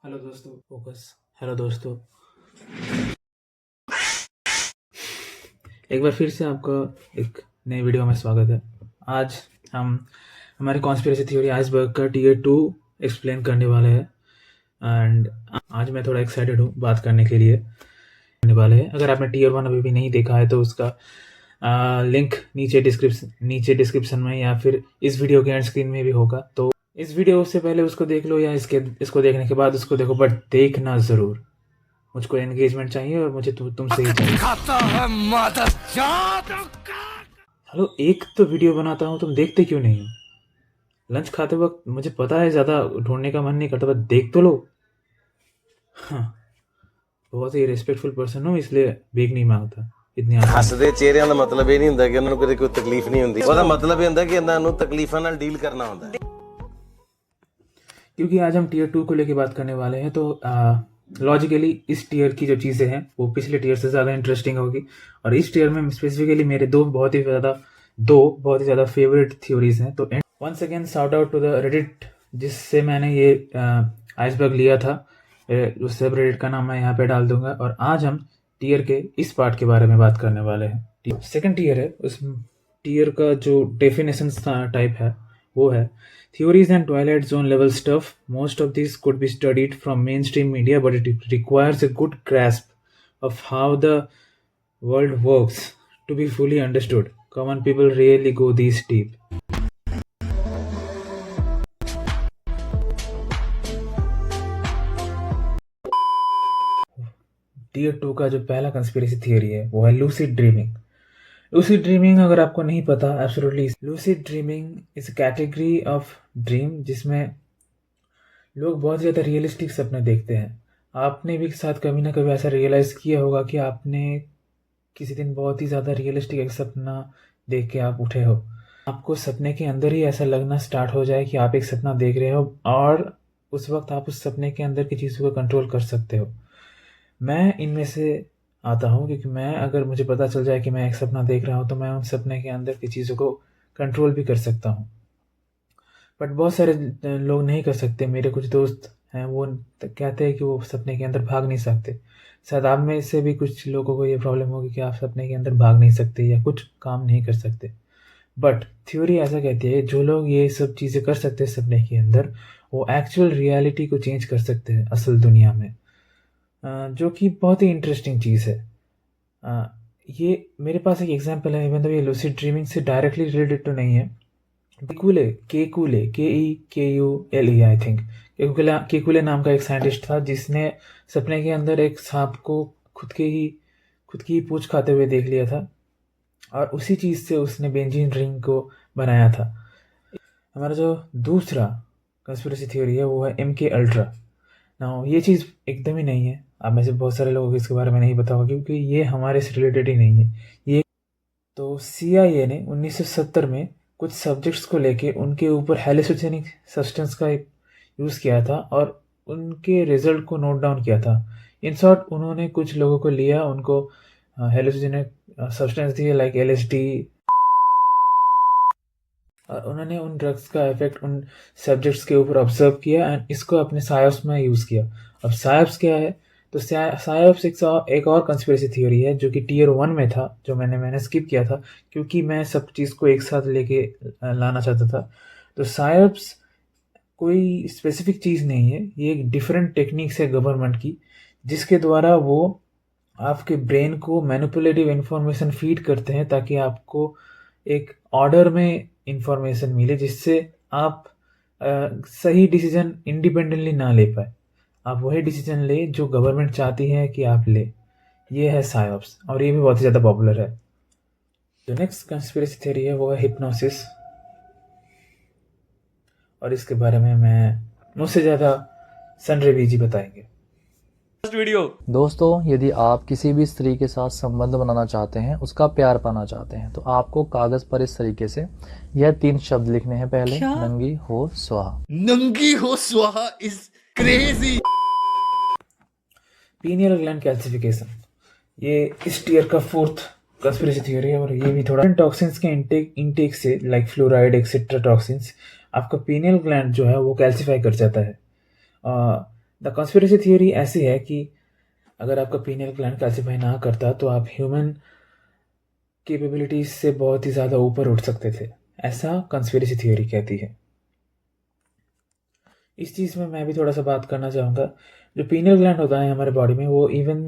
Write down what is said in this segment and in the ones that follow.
Hello दोस्तों, focus. Hello दोस्तों, एक बार फिर से आपका एक नए वीडियो में स्वागत है। आज हम हमारे कॉन्स्पिरेसी थ्योरी आइसबर्ग का टीयर 2 एक्सप्लेन करने वाले हैं। एंड आज मैं थोड़ा एक्साइटेड हूँ बात करने के लिए वाले हैं। अगर आपने टीयर 1 अभी भी नहीं देखा है तो उसका लिंक नीचे डिस्क्रिप्शन में या फिर इस वीडियो के एंड स्क्रीन में भी होगा। तो इस वीडियो से पहले उसको देख लो या इसको देखने के बाद उसको देखो, बट देखना ज़रूर। मुझको एंगेजमेंट चाहिए और मुझे तुमसे ही चाहिए। हेलो, एक तो वीडियो बनाता हूँ, तुम देखते क्यों नहीं हो? लंच खाते वक्त मुझे पता है ज़्यादा ढूंढने का मन नहीं करता, बस देख तो लो। हाँ, बहुत ही रिस्पेक्टफुल पर्सन हूँ, इसलिए बेग नहीं मांगता इतनी आसान। ਹੱਸਦੇ ਚਿਹਰਿਆਂ ਦਾ ਮਤਲਬ ਇਹ ਨਹੀਂ ਹੁੰਦਾ ਕਿ ਉਹਨਾਂ ਨੂੰ ਕਦੇ ਕੋਈ ਤਕਲੀਫ ਨਹੀਂ ਹੁੰਦੀ। ਉਹਦਾ ਮਤਲਬ ਇਹ ਹੁੰਦਾ ਕਿ ਇਹਨਾਂ ਨੂੰ ਤਕਲੀਫਾਂ ਨਾਲ ਡੀਲ ਕਰਨਾ ਹੁੰਦਾ ਹੈ। क्योंकि आज हम टीयर 2 को लेके बात करने वाले हैं, तो लॉजिकली इस टीयर की जो चीज़ें हैं वो पिछले टीयर से ज़्यादा इंटरेस्टिंग होगी। और इस टीयर में स्पेसिफिकली मेरे दो बहुत ही ज़्यादा फेवरेट थ्योरीज हैं। तो once again shout out to the Reddit जिससे मैंने ये आइसबर्ग लिया था। उस सब रेडिट का नाम मैं यहाँ पे डाल दूंगा। और आज हम टीयर के इस पार्ट के बारे में बात करने वाले हैं। सेकंड टीयर है, उस टीयर का जो डेफिनेशन टाइप है वो है theories and twilight zone level stuff. Most of these could be studied from mainstream media, but it requires a good grasp of how the world works to be fully understood. Common people rarely go this deep. Tier 2 का जो पहला conspiracy theory है वो है lucid dreaming. Lucid dreaming अगर आपको नहीं पता, absolutely, lucid dreaming is a category of dream जिसमें लोग बहुत ज़्यादा रियलिस्टिक सपने देखते हैं। आपने भी साथ कभी ना कभी ऐसा रियलाइज़ किया होगा कि आपने किसी दिन बहुत ही ज़्यादा रियलिस्टिक एक सपना देख के आप उठे हो। आपको सपने के अंदर ही ऐसा लगना स्टार्ट हो जाए कि आप एक सपना देख रहे हो और उस वक्त आप उस सपने के अंदर की चीज़ों को कंट्रोल कर सकते हो। मैं इनमें से आता हूँ, क्योंकि मैं अगर मुझे पता चल जाए कि मैं एक सपना देख रहा हूँ तो मैं उन सपने के अंदर की चीज़ों को कंट्रोल भी कर सकता हूँ। बट बहुत सारे लोग नहीं कर सकते। मेरे कुछ दोस्त हैं, वो कहते हैं कि वो सपने के अंदर भाग नहीं सकते। शायद आप में से भी कुछ लोगों को ये प्रॉब्लम होगी कि आप सपने के अंदर भाग नहीं सकते या कुछ काम नहीं कर सकते। बट थ्योरी ऐसा कहती है जो लोग ये सब चीज़ें कर सकते हैं सपने के अंदर, वो एक्चुअल रियलिटी को चेंज कर सकते हैं असल दुनिया में, जो कि बहुत ही इंटरेस्टिंग चीज़ है। ये मेरे पास एक एग्जांपल है, इवन तो ये लूसिड ड्रीमिंग से डायरेक्टली रिलेटेड तो नहीं है। Kekule KEKULE I think Kekule नाम का एक साइंटिस्ट था जिसने सपने के अंदर एक सांप को खुद की ही पूंछ खाते हुए देख लिया था और उसी चीज़ से उसने बेंजीन रिंग को बनाया था। हमारा जो दूसरा कंस्पिरेसी थ्योरी है वो है MK अल्ट्रा। ना, ये चीज़ एकदम ही नहीं है। आप में से बहुत सारे लोगों को इसके बारे में नहीं पता होगा क्योंकि ये हमारे से रिलेटेड ही नहीं है। ये तो CIA ने 1970 में कुछ सब्जेक्ट्स को लेके उनके ऊपर हेलुसिनेटिंग सब्सटेंस का यूज़ किया था और उनके रिजल्ट को नोट डाउन किया था। इन शॉर्ट, उन्होंने कुछ लोगों को लिया, उनको हेलुसिनेट सब्सटेंस दिए लाइक LSD, और उन्होंने उन ड्रग्स का इफेक्ट उन सब्जेक्ट्स के ऊपर ऑब्जर्व किया एंड इसको अपने साइप्स में यूज़ किया। अब साइप्स क्या है? तो साइप्स एक और कंस्पिरेसी थ्योरी है जो कि टीयर 1 में था, जो मैंने स्किप किया था क्योंकि मैं सब चीज़ को एक साथ लेके लाना चाहता था। तो साइप्स कोई स्पेसिफिक चीज़ नहीं है, ये एक डिफरेंट टेक्निक्स है गवर्नमेंट की जिसके द्वारा वो आपके ब्रेन को मैनिपुलेटिव इन्फॉर्मेशन फीड करते हैं ताकि आपको एक ऑर्डर में इंफॉर्मेशन मिले जिससे आप सही डिसीजन इंडिपेंडेंटली ना ले पाए। आप वही डिसीजन ले जो गवर्नमेंट चाहती है कि आप ले। ये है साइप्स और ये भी बहुत ही ज़्यादा पॉपुलर है। जो नेक्स्ट कंस्पिरेसी थ्योरी है वो है हिप्नोसिस, और इसके बारे में मैं मुझसे ज़्यादा सनरेवी जी बताएंगे। दोस्तों, यदि आप किसी भी स्त्री के साथ संबंध बनाना चाहते हैं, उसका प्यार पाना चाहते हैं, तो आपको कागज पर इस तरीके से यह 3 शब्द लिखने हैं। पहले, नंगी हो स्वाहा। नंगी हो स्वाहा is crazy. Pineal gland calcification, ये इस टीयर का 4th कंस्पिरेसी थ्योरी है और ये भी थोड़ा टॉक्सिन्स के इंटेक से लाइक फ्लोराइड एक्सेट्रा टॉक्सिन्स आपका पीनियल ग्लैंड जो है वो कैल्सिफाई कर जाता है। द कॉन्स्पिरेसी थियोरी ऐसी है कि अगर आपका पीनियल ग्लैंड कैल्सिफाई ना करता तो आप ह्यूमन कैपेबिलिटीज से बहुत ही ज़्यादा ऊपर उठ सकते थे, ऐसा कॉन्स्पिरेसी थियोरी कहती है। इस चीज़ में मैं भी थोड़ा सा बात करना चाहूँगा। जो पीनियल ग्लैंड होता है हमारे बॉडी में, वो इवन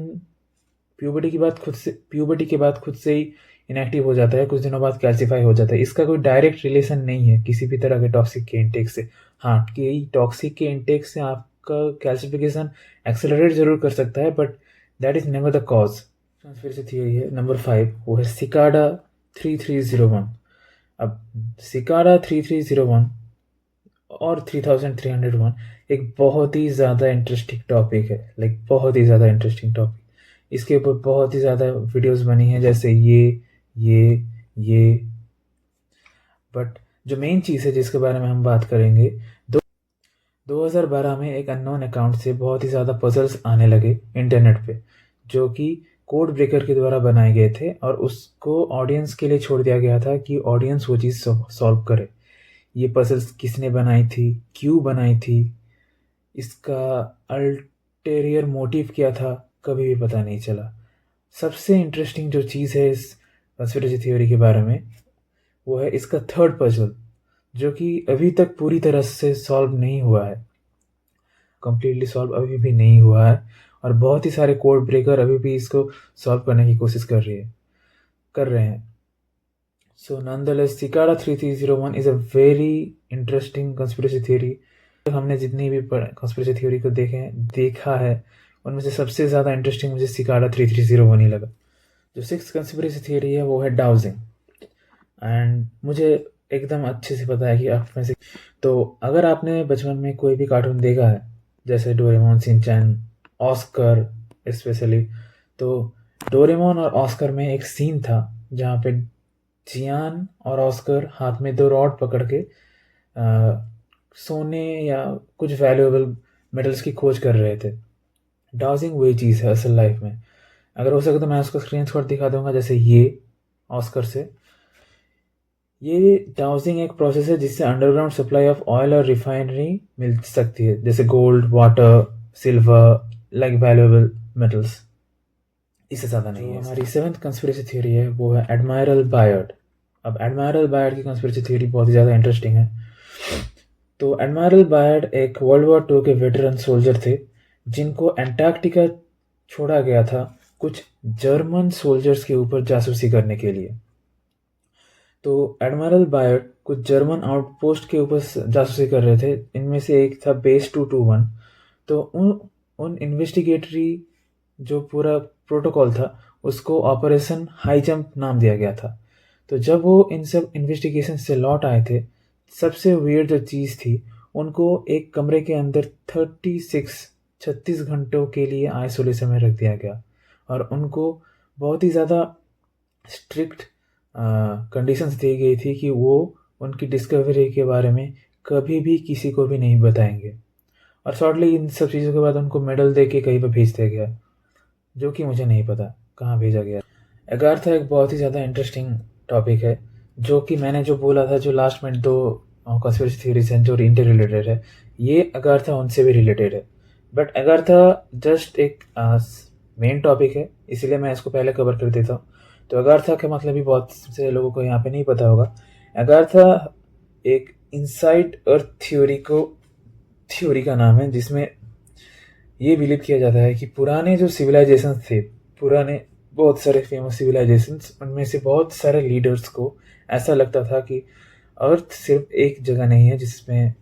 प्यूबर्टी के बाद खुद से ही इनएक्टिव हो जाता है, कुछ दिनों बाद कैल्सिफाई हो जाता है। इसका कोई डायरेक्ट रिलेशन नहीं है किसी भी तरह के टॉक्सिक के इंटेक से। हाँ, कि टॉक्सिक के इंटेक से आपका कैल्सिफिकेशन एक्सेलरेट जरूर कर सकता है, but that is never the cause. Conspiracy theory है नंबर 5, वो है सिकाडा 3301। अब सिकाडा 3301 और 3301 एक बहुत ही ज़्यादा इंटरेस्टिंग टॉपिक है, लाइक बहुत ही ज़्यादा इंटरेस्टिंग टॉपिक। इसके ऊपर बहुत ही ज़्यादा वीडियोस बनी हैं, जैसे ये बट जो मेन चीज़ है जिसके बारे में हम बात करेंगे, 2012 में एक अननोन अकाउंट से बहुत ही ज़्यादा पजल्स आने लगे इंटरनेट पे, जो कि कोड ब्रेकर के द्वारा बनाए गए थे और उसको ऑडियंस के लिए छोड़ दिया गया था कि ऑडियंस वो चीज़ सॉल्व करे। ये पजल्स किसने बनाई थी, क्यों बनाई थी, इसका अल्टेरियर मोटिव क्या था, कभी भी पता नहीं चला। सबसे इंटरेस्टिंग जो चीज़ है इस कॉन्स्पिरेसी थ्योरी के बारे में, वो है इसका थर्ड पजल, जो कि अभी तक पूरी तरह से सॉल्व नहीं हुआ है, कंप्लीटली सॉल्व अभी भी नहीं हुआ है, और बहुत ही सारे कोड ब्रेकर अभी भी इसको सॉल्व करने की कोशिश कर रहे हैं। So nonetheless Cicada 3301 is a very interesting conspiracy theory. हमने जितनी भी कॉन्स्पिरेसी थ्योरी को देखा है, उनमें से सबसे ज़्यादा इंटरेस्टिंग मुझे सिकाडा 3301 ही लगा। जो 6th कॉन्स्पिरेसी थ्योरी है वो है डाउजिंग, एंड मुझे एकदम अच्छे से पता है कि आप में से तो अगर आपने बचपन में कोई भी कार्टून देखा है, जैसे डोरेमोन, शिनचैन, ऑस्कर स्पेशली, तो डोरेमोन और ऑस्कर में एक सीन था जहाँ पे जियान और ऑस्कर हाथ में 2 रॉड पकड़ के सोने या कुछ वैल्यूएबल मेटल्स की खोज कर रहे थे। डाउजिंग वही चीज़ है असल लाइफ में। अगर हो सके तो मैं उसको स्क्रीनशॉट दिखा दूंगा, जैसे ये ऑस्कर से। ये डाउजिंग एक प्रोसेस है जिससे अंडरग्राउंड सप्लाई ऑफ ऑयल और रिफाइनरी मिल सकती है, जैसे gold, water, silver, like valuable metals. इससे ज़्यादा नहीं है। हमारी 7th कंस्पिरेसी थ्योरी है वो है एडमायरल बायर्ड। अब एडमायरल बायर्ड की कंस्पिरेसी थ्योरी बहुत ही ज़्यादा इंटरेस्टिंग है। तो एडमायरल बायर्ड एक वर्ल्ड वॉर 2 के वेटरन सोल्जर थे, जिनको अंटार्कटिका छोड़ा गया था कुछ जर्मन सोल्जर्स के ऊपर जासूसी करने के लिए। तो एडमायरल बायर्ड कुछ जर्मन आउटपोस्ट के ऊपर जासूसी कर रहे थे, इनमें से एक था बेस 221। तो उन इन्वेस्टिगेटरी जो पूरा प्रोटोकॉल था उसको ऑपरेशन हाई जंप नाम दिया गया था। तो जब वो इन सब इन्वेस्टिगेशन से लौट आए थे, सबसे वियर्ड जो चीज़ थी, उनको एक कमरे के अंदर 36 घंटों के लिए आइसोलेशन में रख दिया गया, और उनको बहुत ही ज़्यादा स्ट्रिक्ट कंडीशंस दी गई थी कि वो उनकी डिस्कवरी के बारे में कभी भी किसी को भी नहीं बताएंगे। और शॉर्टली इन सब चीज़ों के बाद उनको मेडल दे के कहीं पर भेज दिया गया, जो कि मुझे नहीं पता कहाँ भेजा गया। अगाथा एक बहुत ही ज़्यादा इंटरेस्टिंग टॉपिक है, जो कि मैंने जो बोला था, जो लास्ट में 2 कॉन्स्पिरेसी थ्योरीज हैं जो इंटर रिलेटेड है, ये अगाथा उनसे भी रिलेटेड है। बट अगाथा जस्ट एक मेन टॉपिक है, इसीलिए मैं इसको पहले कवर कर देता हूँ। तो अगाथा का मतलब भी बहुत से लोगों को यहाँ पे नहीं पता होगा। अगाथा एक इनसाइड अर्थ थ्योरी का नाम है, जिसमें ये बिलीव किया जाता है कि पुराने जो सिविलाइजेशंस थे, पुराने बहुत सारे फेमस सिविलाइजेशंस, उनमें से बहुत सारे लीडर्स को ऐसा लगता था कि अर्थ सिर्फ एक जगह नहीं है जिसमें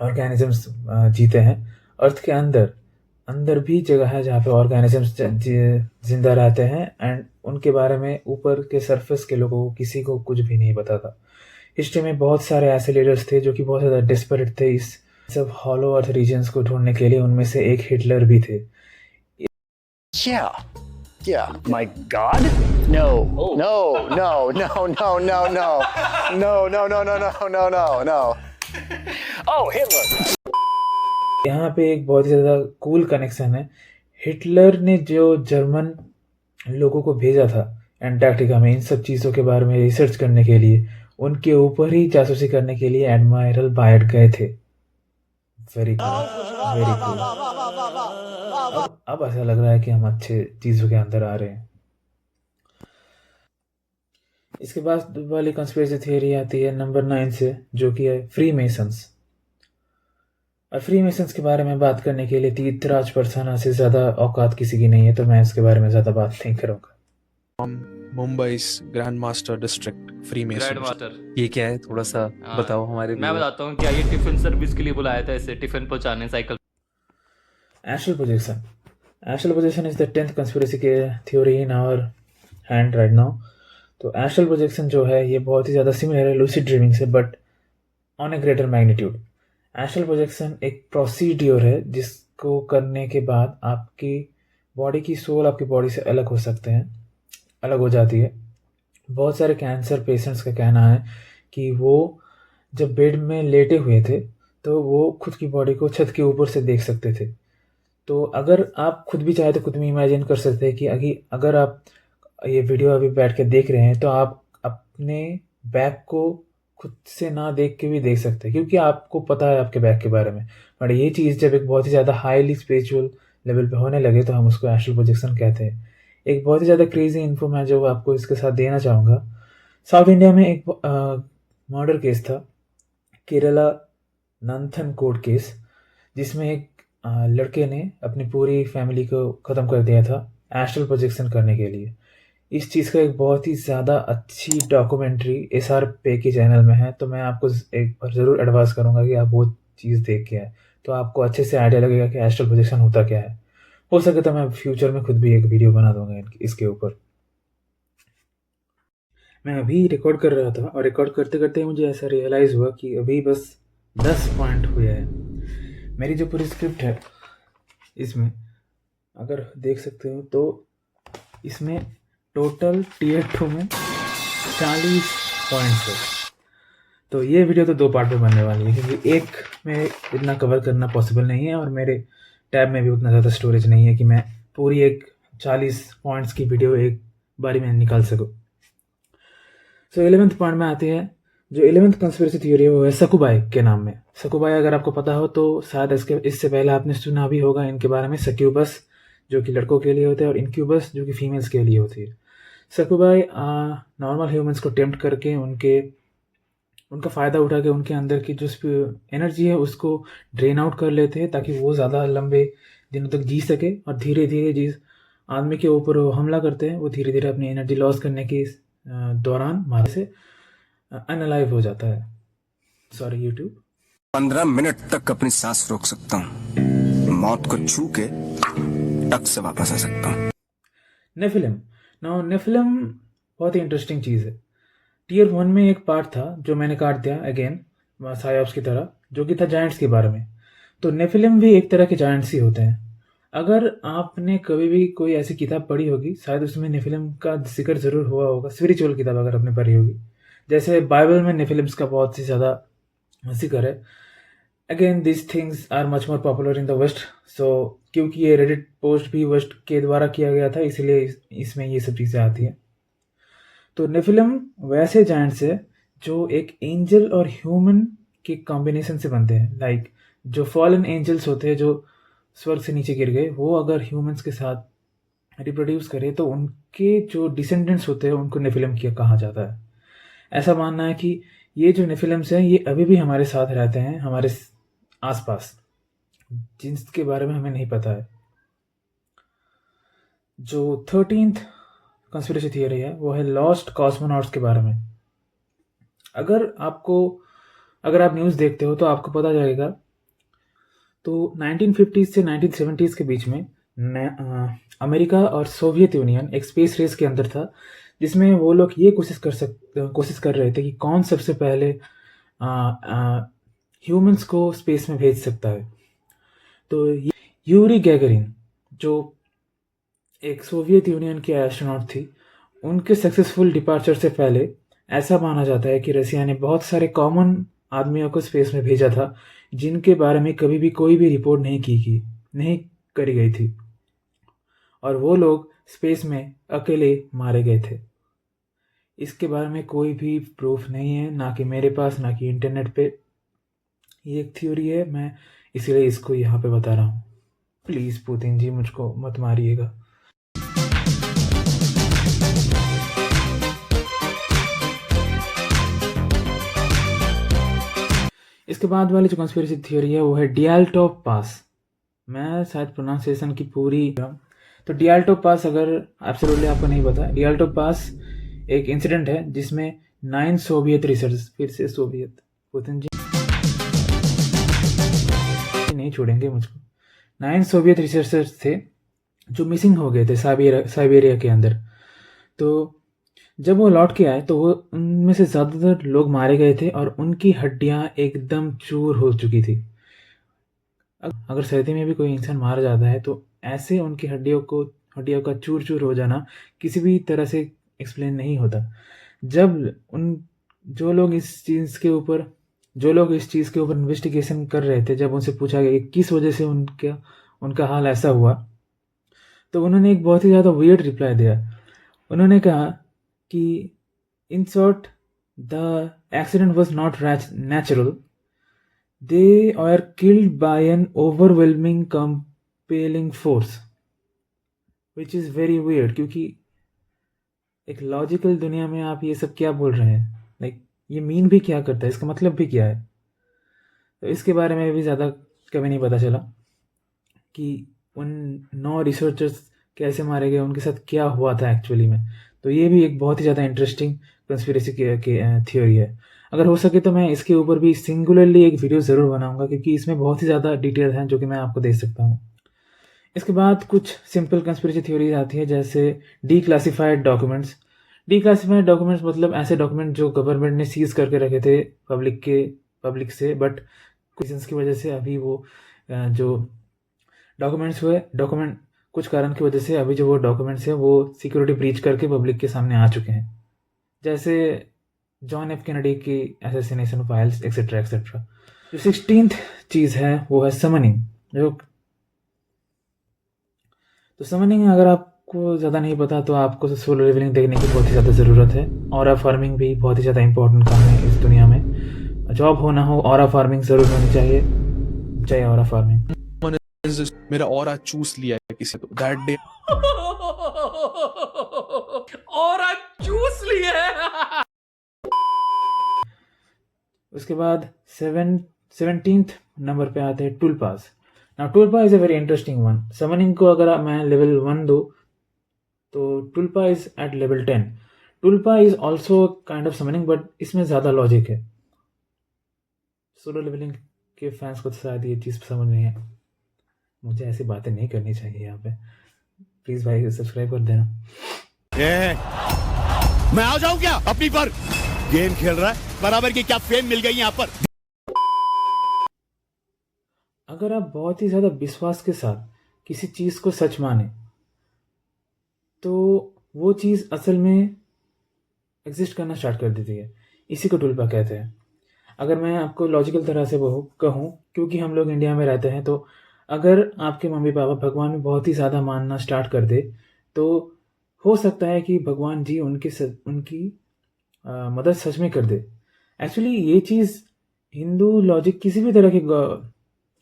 ऑर्गेनिजम्स जीते हैं। अर्थ के अंदर भी जगह है जहाँ पे ऑर्गेनिजम्स जिंदा रहते हैं, एंड उनके बारे में ऊपर के सरफेस के लोगों को किसी को कुछ भी नहीं पता था। हिस्ट्री में बहुत सारे ऐसे लीडर्स थे जो कि बहुत ज़्यादा डिस्परेट थे इस सब हॉलो अर्थ रीजन्स को ढूंढने के लिए। उनमें से एक हिटलर भी थे। Yeah, my God? No, no, no, no, no, no, no, no, no, no, no, no, no, no, no. Oh, Hitler. यहाँ पे एक बहुत ही ज़्यादा कूल कनेक्शन है। हिटलर ने जो जर्मन लोगों को भेजा था अंटार्कटिका में इन सब चीज़ों के बारे में रिसर्च करने के लिए, उनके ऊपर ही जासूसी करने के लिए एडमायरल बायर्ड गए थे। Very cool, very cool. अब ऐसा लग रहा है कि हम अच्छे चीज़ों के अंदर आ रहे हैं। इसके बाद वाली कंस्पिरेसी थियरी आती है नंबर 9 से, जो कि है फ्री मेसन्स। और फ्री मेसन्स के बारे में बात करने के लिए तीर्थराज परसाना से ज़्यादा औकात किसी की नहीं है, तो मैं इसके बारे में ज़्यादा बात नहीं करूँगा। Mumbai's grand master district free grand mason. Master. ये क्या है, थोड़ा सा हाँ, बताओ हमारे मैं लिए। बताता हूँ क्या ये टिफिन सर्विस के लिए बुलाया था, इसे टिफिन पहुंचाने cycle. Astral projection. Astral projection is the 10th conspiracy के theory in our hand right now. तो astral projection जो है ये बहुत ही ज़्यादा सिमिलर है lucid dreaming से, but on A greater magnitude. Astral projection एक प्रोसीड्योर है जिसको करने के बाद आपकी बॉडी की सोल आपकी बॉडी से अलग हो सकते हैं, अलग हो जाती है। बहुत सारे कैंसर पेशेंट्स का कहना है कि वो जब बेड में लेटे हुए थे तो वो खुद की बॉडी को छत के ऊपर से देख सकते थे। तो अगर आप खुद भी चाहे तो खुद में इमेजिन कर सकते हैं कि अगर आप ये वीडियो अभी बैठ के देख रहे हैं तो आप अपने बैक को खुद से ना देख के भी देख सकते हैं, क्योंकि आपको पता है आपके बैक के बारे में। बट ये चीज़ जब एक बहुत ही ज़्यादा हाईली स्पिरिचुअल लेवल पे होने लगे तो हम उसको एस्ट्रल प्रोजेक्शन कहते हैं। एक बहुत ही ज़्यादा क्रेजी इन्फो मैं जो आपको इसके साथ देना चाहूँगा। साउथ इंडिया में एक मर्डर केस था, केरला नंथन कोर्ट केस, जिसमें एक लड़के ने अपनी पूरी फैमिली को ख़त्म कर दिया था एस्ट्रल प्रोजेक्शन करने के लिए। इस चीज़ का एक बहुत ही ज़्यादा अच्छी डॉक्यूमेंट्री SRP के चैनल में है, तो मैं आपको एक बार ज़रूर एडवाइस करूँगा कि आप वो चीज़ देख के आएँ, तो आपको अच्छे से आइडिया लगेगा कि एस्ट्रल प्रोजेक्शन होता क्या है। हो सके तो मैं फ्यूचर में खुद भी एक वीडियो बना दूंगा इसके ऊपर। मैं अभी रिकॉर्ड कर रहा था और रिकॉर्ड करते करते मुझे ऐसा रियलाइज़ हुआ कि अभी बस 10 पॉइंट हुए हैं। मेरी जो पूरी स्क्रिप्ट है इसमें अगर देख सकते हो तो इसमें टोटल Tier 2 में 40 पॉइंट्स है। तो ये वीडियो तो 2 पार्ट में बनने वाली है, क्योंकि एक में इतना कवर करना पॉसिबल नहीं है और मेरे टैब में भी उतना ज़्यादा स्टोरेज नहीं है कि मैं पूरी एक 40 पॉइंट्स की वीडियो एक बारी में निकाल सकूँ। सो 11th पॉइंट में आती है। जो 11th कंस्पिरेसी थ्योरी है वो है सकुबाई के नाम में। सकुबाई अगर आपको पता हो तो शायद इससे पहले आपने सुना भी होगा इनके बारे में। सक्यूबस जो कि लड़कों के लिए होते हैं और इनक्यूबस जो कि फीमेल्स के लिए होती है। सकुबाई नॉर्मल ह्यूमंस को टेम्प्ट करके उनका फ़ायदा उठा के उनके अंदर की जो एनर्जी है उसको ड्रेन आउट कर लेते हैं, ताकि वो ज़्यादा लंबे दिनों तक जी सके। और धीरे धीरे जिस आदमी के ऊपर वो हमला करते हैं वो धीरे धीरे अपनी एनर्जी लॉस करने के दौरान मारे से अनलाइव हो जाता है। Sorry YouTube. 15 मिनट तक अपनी सांस रोक सकता हूँ, मौत को छू के टक से वापस आ सकता हूँ। नेफिलिम। नेफिलिम बहुत ही इंटरेस्टिंग चीज़ है। Tier 1 में एक पार्ट था जो मैंने काट दिया अगेन सायोप्स की तरह, जो कि था जायंट्स के बारे में। तो नेफिलिम भी एक तरह के जायंट्स ही होते हैं। अगर आपने कभी भी कोई ऐसी किताब पढ़ी होगी शायद उसमें नेफिलिम का जिक्र ज़रूर हुआ होगा, स्पिरिचुअल किताब अगर आपने पढ़ी होगी। जैसे बाइबल में नेफिलिम्स का बहुत ही ज़्यादा जिक्र है। Again this things are much more popular in the west. So क्योंकि ये रेडिट पोस्ट भी वेस्ट के द्वारा किया गया था, इसलिए इसमें ये सब चीज़ें आती हैं। तो नेफिलिम वैसे जायंट्स है जो एक एंजल और ह्यूमन के कॉम्बिनेशन से बनते हैं। लाइक जो फॉलन एंजल्स होते हैं जो स्वर्ग से नीचे गिर गए, वो अगर ह्यूमंस के साथ रिप्रोड्यूस करे तो उनके जो डिसेंडेंट्स होते हैं उनको नेफिलिम किया कहा जाता है। ऐसा मानना है कि ये जो नेफिलिम्स हैं ये अभी भी हमारे साथ रहते हैं, हमारे आसपास, जिनके बारे में हमें नहीं पता है। जो 13th कंस्पिरेसी थियरी है वो है लॉस्ट कॉस्मोनॉट्स के बारे में। अगर आप न्यूज़ देखते हो तो आपको पता चलेगा। तो 1950s से 1970s के बीच में अमेरिका और सोवियत यूनियन एक स्पेस रेस के अंदर था, जिसमें वो लोग ये कोशिश कर रहे थे कि कौन सबसे पहले ह्यूमंस को स्पेस में भेज सकता है। तो यूरी गैगरिन जो एक सोवियत यूनियन की एस्ट्रोनॉट थी, उनके सक्सेसफुल डिपार्चर से पहले ऐसा माना जाता है कि रसिया ने बहुत सारे कॉमन आदमियों को स्पेस में भेजा था जिनके बारे में कभी भी कोई भी रिपोर्ट नहीं करी गई थी, और वो लोग स्पेस में अकेले मारे गए थे। इसके बारे में कोई भी प्रूफ नहीं है, ना कि मेरे पास ना कि इंटरनेट पे। ये एक थ्योरी है, मैं इसीलिए इसको यहाँ पे बता रहा हूँ। प्लीज़ पुतिन जी मुझको मत मारिएगा। इसके बाद वाली जो कंस्पिरेसी थियोरी है वो है डियाल्टो पास। मैं शायद प्रोनाउंसिएशन की पूरी तो डियाल्टो पास अगर एब्सोल्युटली आपको नहीं पता, डियाल्टो पास एक इंसिडेंट है जिसमें 9 सोवियत रिसर्च, फिर से सोवियत, पुतिन जी नहीं छोड़ेंगे मुझको। 9 सोवियत रिसर्चर्स थे जो मिसिंग हो गए थे साइबेरिया के अंदर। तो जब वो लौट के आए तो वो उनमें से ज़्यादातर लोग मारे गए थे और उनकी हड्डियां एकदम चूर हो चुकी थी। अगर सर्दी में भी कोई इंसान मारा जाता है तो ऐसे उनकी हड्डियों का चूर चूर हो जाना किसी भी तरह से एक्सप्लेन नहीं होता। जब जो लोग इस चीज़ के ऊपर इन्वेस्टिगेशन कर रहे थे, जब उनसे पूछा गया कि किस वजह से उनका हाल ऐसा हुआ, तो उन्होंने एक बहुत ही ज़्यादा वियर्ड रिप्लाई दिया। उन्होंने कहा कि in short the accident was not natural, they are killed by an overwhelming compelling force, which is very weird। क्योंकि एक लॉजिकल दुनिया में आप ये सब क्या बोल रहे हैं, लाइक ये मीन भी क्या करता है, इसका मतलब भी क्या है। तो इसके बारे में भी ज़्यादा कभी नहीं पता चला कि उन 9 रिसर्चर्स कैसे मारे गए, उनके साथ क्या हुआ था एक्चुअली में। तो ये भी एक बहुत ही ज़्यादा इंटरेस्टिंग कंस्पिरेसी थियोरी है। अगर हो सके तो मैं इसके ऊपर भी सिंगुलरली एक वीडियो ज़रूर बनाऊंगा, क्योंकि इसमें बहुत ही ज़्यादा डिटेल हैं जो कि मैं आपको दे सकता हूँ। इसके बाद कुछ सिंपल कंस्पिरेसी थ्योरीज आती है, जैसे डीक्लासिफाइड डॉक्यूमेंट्स। डीक्लासिफाइड डॉक्यूमेंट्स मतलब ऐसे डॉक्यूमेंट जो गवर्नमेंट ने सीज करके रखे थे पब्लिक से, बट कुछ रीजंस की वजह से अभी वो जो कुछ कारण की वजह से अभी जो वो डॉक्यूमेंट्स है वो सिक्योरिटी ब्रीच करके पब्लिक के सामने आ चुके हैं, जैसे जॉन एफ कैनेडी की असैसिनेशन फाइल्स एक्सेट्रा एक्सेट्रा। जो 16th चीज़ है वो है समनिंग। तो समनिंग अगर आपको ज़्यादा नहीं पता तो आपको सोलर लेवलिंग देखने की बहुत ही ज़्यादा ज़रूरत है। ऑरा फार्मिंग भी बहुत ही ज़्यादा इंपॉर्टेंट काम है इस दुनिया में। जॉब हो ना हो ऑरा फार्मिंग ज़रूर होनी चाहिए, चाहिए ऑरा फार्मिंग। मेरा ऑरा चूस लिया है किसी तो दैट डे ऑरा चूस लिया। उसके बाद 17th नंबर पे आते हैं tulpas. Now tulpa is a very interesting one. Summoning को अगर मैं लेवल 1 दूँ तो tulpa is at level 10। Tulpa is also kind of summoning, but इसमें ज़्यादा लॉजिक है। सोलो लेवलिंग के फैंस को तो शायद ये चीज़ समझ नहीं है। मुझे ऐसी बातें नहीं करनी चाहिए यहाँ पे। प्लीज़ भाई सब्सक्राइब कर देना। मैं आ जाऊं क्या अपनी पर? गेम खेल रहा है बराबर की, क्या फेम मिल गई यहाँ पर। अगर आप बहुत ही ज़्यादा विश्वास के साथ किसी चीज़ को सच माने तो वो चीज़ असल में एग्जिस्ट करना स्टार्ट कर देती है। इसी को टुलपा कहते हैं। अगर मैं आपको लॉजिकल तरह से वो कहूँ, क्योंकि हम लोग इंडिया में रहते हैं, तो अगर आपके मम्मी पापा भगवान में बहुत ही ज़्यादा मानना स्टार्ट कर दे तो हो सकता है कि भगवान जी उनकी मदद सच में कर दे। एक्चुअली ये चीज़ हिंदू लॉजिक किसी भी तरह के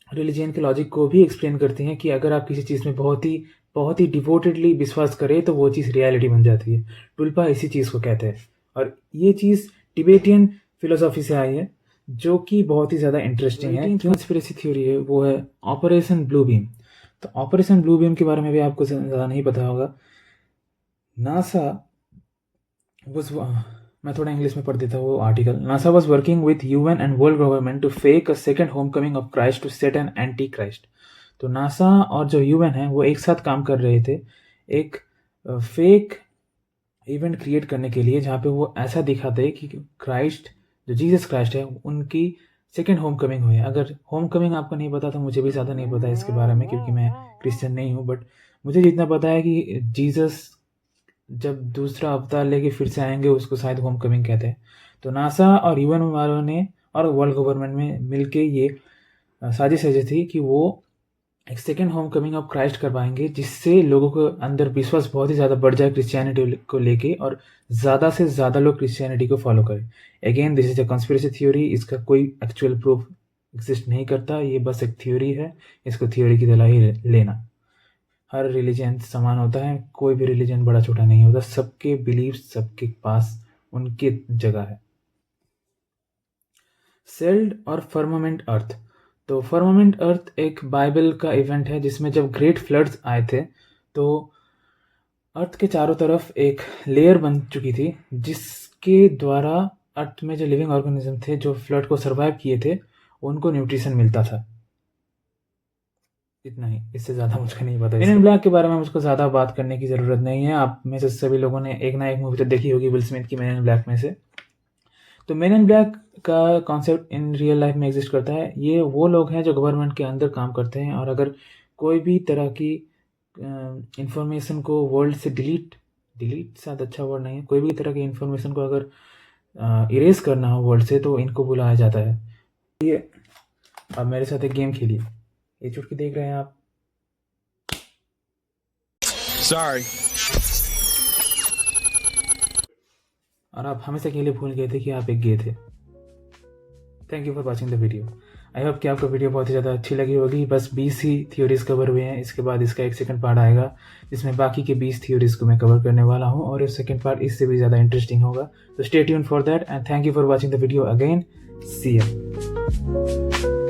रिलीजन के लॉजिक को भी एक्सप्लेन करती हैं कि अगर आप किसी चीज़ में बहुत ही डिवोटेडली विश्वास करें तो वो चीज़ रियलिटी बन जाती है। टुलपा इसी चीज़ को कहते हैं और ये चीज़ टिबेटियन फिलोसॉफी से आई है, जो कि बहुत ही ज़्यादा इंटरेस्टिंग है। कंस्पिरेसी थ्योरी है वो है ऑपरेशन ब्लू बीम। तो ऑपरेशन ब्लू बीम के बारे में भी आपको ज़्यादा नहीं पता होगा। नासा मैं थोड़ा इंग्लिश में पढ़ देता हूँ वो article. NASA was working with UN and world government to fake a second home coming of Christ to set an anti Christ. तो नासा और जो UN है वो एक साथ काम कर रहे थे एक फेक इवेंट क्रिएट करने के लिए, जहाँ पे वो ऐसा दिखाते कि क्राइस्ट जो जीसस क्राइस्ट है उनकी सेकेंड होम कमिंग हुई है। अगर होम कमिंग आपको नहीं पता तो मुझे भी ज़्यादा नहीं पता इसके बारे में, क्योंकि मैं क्रिश्चियन नहीं हूँ। बट मुझे जितना पता है कि जीसस जब दूसरा अवतार लेके फिर से आएंगे उसको शायद होम कमिंग कहते हैं। तो नासा और UN वालों ने और वर्ल्ड गवर्नमेंट में मिलके ये साजिश सजी थी कि वो एक second home coming of Christ करवाएंगे, जिससे लोगों को अंदर विश्वास बहुत ही ज़्यादा बढ़ जाए क्रिश्चियनिटी को लेके और ज़्यादा से ज़्यादा लोग क्रिश्चियनिटी को फॉलो करें। Again this is a conspiracy theory, इसका कोई एक्चुअल प्रूफ एग्जिस्ट नहीं करता, ये बस एक थ्योरी है, इसको थ्योरी की तरह ही लेना। हर रिलीजन समान होता है, कोई भी रिलीजन बड़ा छोटा नहीं होता, सबके बिलीफ सबके पास उनकी जगह है। सेल्ड और फर्मामेंट अर्थ। तो फर्मामेंट अर्थ एक बाइबल का इवेंट है जिसमें जब ग्रेट फ्लड्स आए थे तो अर्थ के चारों तरफ एक लेयर बन चुकी थी, जिसके द्वारा अर्थ में जो लिविंग ऑर्गेनिज्म थे जो फ्लड को सर्वाइव किए थे उनको न्यूट्रिशन मिलता था। इतना ही, इससे ज़्यादा मुझको नहीं पता। मेन इन ब्लैक के बारे में मुझको ज़्यादा बात करने की ज़रूरत नहीं है। आप में से सभी लोगों ने एक ना एक मूवी तो देखी होगी विल स्मिथ की मेन इन ब्लैक में से। तो मेन इन ब्लैक का कॉन्सेप्ट इन रियल लाइफ में एग्जिस्ट करता है। ये वो लोग हैं जो गवर्नमेंट के अंदर काम करते हैं और अगर कोई भी तरह की इंफॉर्मेशन को वर्ल्ड से डिलीट शायद अच्छा वर्ड नहीं है, कोई भी तरह की इंफॉर्मेशन को अगर इरेज करना हो वर्ल्ड से तो इनको बुलाया जाता है। ये अब मेरे साथ एक गेम खेलिए, ये चुटकी देख रहे हैं आप। Sorry. और आप हमेशा के लिए भूल गए थे कि आप एक गे थे। Thank you for watching the video. I hope कि आपको वीडियो बहुत ही ज़्यादा अच्छी लगी होगी। बस 20 ही थ्योरीज कवर हुए हैं, इसके बाद इसका एक सेकंड पार्ट आएगा जिसमें बाकी के 20 थ्योरीज को मैं कवर करने वाला हूं और ये सेकंड पार्ट इससे भी ज़्यादा इंटरेस्टिंग होगा। तो stay tuned for that and thank you for watching the video again. See you.